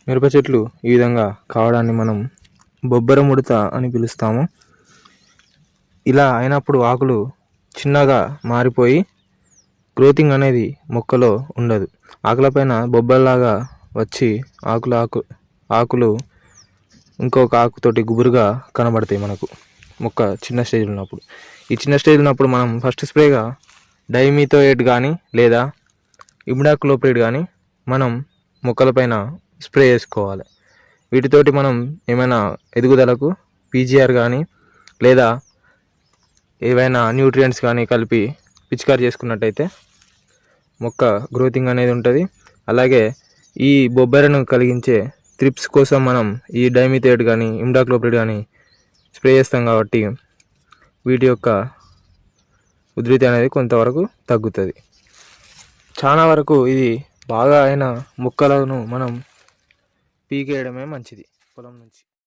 మిరప చెట్లు ఈ విధంగా కావడాన్ని మనం బొబ్బర ముడత అని పిలుస్తాము. ఇలా అయినప్పుడు ఆకులు చిన్నగా మారిపోయి గ్రోతింగ్ అనేది మొక్కలో ఉండదు. ఆకులపైన బొబ్బల్లాగా వచ్చి ఆకులు ఇంకొక ఆకుతోటి గుబురుగా కనబడతాయి మనకు మొక్క చిన్న స్టేజ్ ఉన్నప్పుడు. ఈ చిన్న స్టేజ్ ఉన్నప్పుడు మనం ఫస్ట్ స్ప్రేగా డైమిథోయేట్ కానీ లేదా ఇమిడాక్లోప్రిడ్ కానీ మనం మొక్కలపైన స్ప్రే చేసుకోవాలి. వీటితోటి మనం ఏమైనా ఎదుగుదలకు పీజీఆర్ కానీ లేదా ఏవైనా న్యూట్రియంట్స్ కానీ కలిపి పిచికారి చేసుకున్నట్టయితే మొక్క గ్రోతింగ్ అనేది ఉంటుంది. అలాగే ఈ బొబ్బెరను కలిగించే త్రిప్స్ కోసం మనం ఈ డైమిథోయేట్ కానీ ఇమిడాక్లోప్రిడ్ కానీ స్ప్రే చేస్తాం కాబట్టి వీటి యొక్క ఉధృతి అనేది కొంతవరకు తగ్గుతుంది. చాలా వరకు ఇది బాగా అయిన మొక్కలను మనం పీకేయడమే మంచిది పొలం నుంచి.